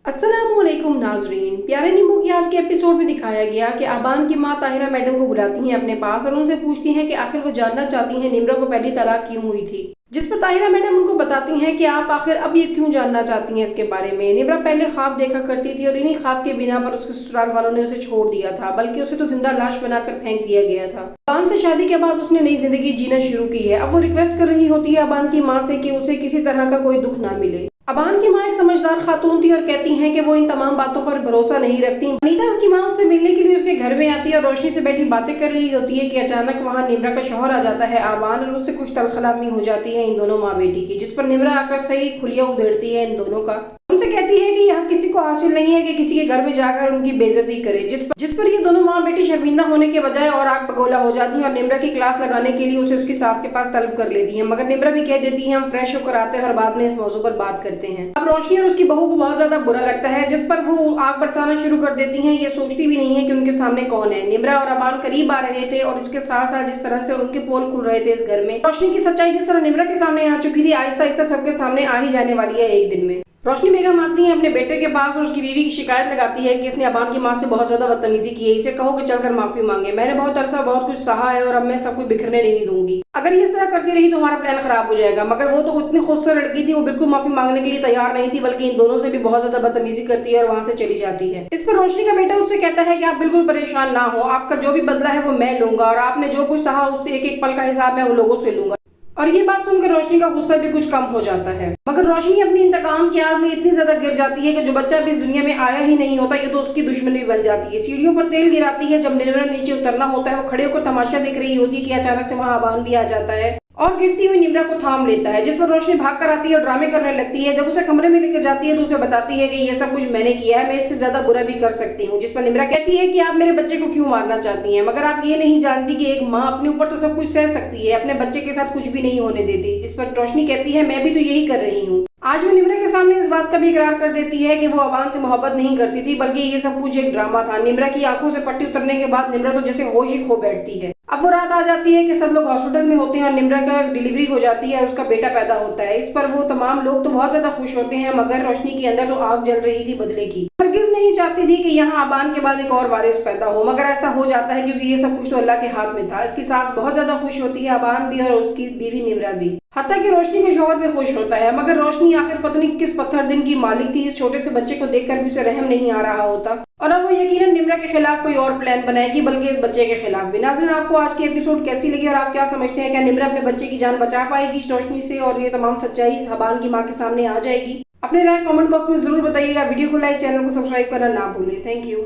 अस्सलामुअलैकुम नाजरीन, प्यारे नींबू की आज के एपिसोड में दिखाया गया कि आबान की माँ ताहिरा मैडम को बुलाती हैं अपने पास और उनसे पूछती हैं कि आखिर वो जानना चाहती हैं निम्रा को पहली तलाक क्यों हुई थी। जिस पर ताहिरा मैडम उनको बताती हैं कि आप आखिर अब ये क्यों जानना चाहती हैं इसके बारे में। निम्रा पहले ख्वाब देखा करती थी और इन्हीं ख्वाब के बिना पर उसके ससुराल वालों ने उसे छोड़ दिया था, बल्कि उसे तो जिंदा लाश बनाकर फेंक दिया गया था। अबान से शादी के बाद उसने नई जिंदगी जीना शुरू की है। अब वो रिक्वेस्ट कर रही होती है अबान की माँ से कि उसे किसी तरह का कोई दुख ना मिले। अबान की माँ एक समझदार खातून थी और कहती हैं कि वो इन तमाम बातों पर भरोसा नहीं रखती। अनीता की माँ उससे मिलने के लिए उसके घर में आती है और रोशनी से बैठी बातें कर रही होती है कि अचानक वहाँ निम्रा का शौहर आ जाता है आबान और उससे कुछ तलखलामी हो जाती है इन दोनों माँ बेटी की, जिस पर निम्रा आकर सही खुलिया उधेड़ती है इन दोनों का। उनसे कहती है कि यह किसी को हासिल नहीं है कि किसी के घर में जाकर उनकी बेइज्जती करे, जिस पर ये दोनों माँ बेटी शर्मिंदा होने के बजाय और आग बगोला हो जाती हैं और निम्रा की क्लास लगाने के लिए उसे उसकी सास के पास तलब कर लेती हैं। मगर निम्रा भी कह देती है हम फ्रेश होकर आते हैं और बाद में इस मौजू पर बात करते हैं। अब रोशनी और उसकी बहू को बहुत ज्यादा बुरा लगता है, जिस पर वो आग बरसाना शुरू कर देती हैं। ये सोचती भी नहीं है कि उनके सामने कौन है। निम्रा और अबान करीब आ रहे थे और इसके साथ साथ जिस तरह से उनके पोल खुल रहे थे इस घर में, रोशनी की सच्चाई जिस तरह निम्रा के सामने आ चुकी थी आहिस्ता आहिस्ता सबके सामने आ ही जाने वाली है एक दिन में। रोशनी बेगम आती है अपने बेटे के पास और उसकी बीवी की शिकायत लगाती है कि इसने अबान की माँ से बहुत ज्यादा बदतमीजी की है, इसे कहो कि चलकर माफी मांगे। मैंने बहुत अरसा बहुत कुछ सहा है और अब मैं सब कुछ बिखरने नहीं दूंगी। अगर ये इस तरह करती रही तो हमारा प्लान खराब हो जाएगा। मगर वो तो इतनी खूबसूरत लड़की थी, वो बिल्कुल माफी मांगने के लिए तैयार नहीं थी, बल्कि इन दोनों से भी बहुत ज्यादा बदतमीजी करती है और वहां से चली जाती है। इस पर रोशनी का बेटा उससे कहता है कि आप बिल्कुल परेशान ना हो, आपका जो भी बदला है वो मैं लूंगा और आपने जो कुछ सहा उससे एक एक पल का हिसाब मैं उन लोगों से लूंगा। और ये बात सुनकर रोशनी का गुस्सा भी कुछ कम हो जाता है। मगर रोशनी अपनी इंतकाम की आग में इतनी ज्यादा गिर जाती है कि जो बच्चा भी इस दुनिया में आया ही नहीं होता ये तो उसकी दुश्मन भी बन जाती है। सीढ़ियों पर तेल गिराती है। जब निम्रा नीचे उतरना होता है वो खड़े होकर तमाशा देख रही होती है कि अचानक से वहां अबान भी आ जाता है और गिरती हुई निम्रा को थाम लेता है, जिस पर रोशनी भाग कर आती है और ड्रामे करने लगती है। जब उसे कमरे में लेकर जाती है तो उसे बताती है कि ये सब कुछ मैंने किया है, मैं इससे ज्यादा बुरा भी कर सकती हूँ। जिस पर निम्रा कहती है कि आप मेरे बच्चे को क्यों मारना चाहती हैं, मगर आप ये नहीं जानती कि एक माँ अपने ऊपर तो सब कुछ सह सकती है, अपने बच्चे के साथ कुछ भी नहीं होने देती। जिस पर रोशनी कहती है मैं भी तो यही कर रही हूँ। आज वो निम्रा के सामने इस बात का भी इकरार कर देती है कि वो अबान से मोहब्बत नहीं करती थी, बल्कि ये सब कुछ एक ड्रामा था। निम्रा की आंखों से पट्टी उतरने के बाद निम्रा तो जैसे होश ही खो बैठती है। अब वो रात आ जाती है कि सब लोग हॉस्पिटल में होते हैं और निम्रा का डिलीवरी हो जाती है और उसका बेटा पैदा होता है। इस पर वो तमाम लोग तो बहुत ज्यादा खुश होते हैं, मगर रोशनी के अंदर तो आग जल रही थी बदले की। हरगिज़ नहीं चाहती थी कि यहाँ अबान के बाद एक और वारिस पैदा हो, मगर ऐसा हो जाता है क्योंकि ये सब कुछ तो अल्लाह के हाथ में था। इसकी सास बहुत ज्यादा खुश होती है, अबान भी और उसकी बीवी निम्रा भी, हत्ता कि रोशनी के शौहर भी खुश होता है। मगर रोशनी आखिर पता नहीं किस पत्थर दिन की मालिक थी, इस छोटे से बच्चे को देखकर भी उसे रहम नहीं आ रहा होता और अब वो यकीनन निम्रा के खिलाफ कोई और प्लान बनाएगी, बल्कि इस बच्चे के खिलाफ भी। नाज़रीन, आपको आज की एपिसोड कैसी लगी और आप क्या समझते हैं, क्या निम्रा अपने बच्चे की जान बचा पाएगी रोशनी से और ये तमाम सच्चाई अबान की माँ के सामने आ जाएगी? अपने राय कमेंट बॉक्स में जरूर बताइएगा। वीडियो को लाइक, चैनल को सब्सक्राइब करना ना भूलें। Thank you.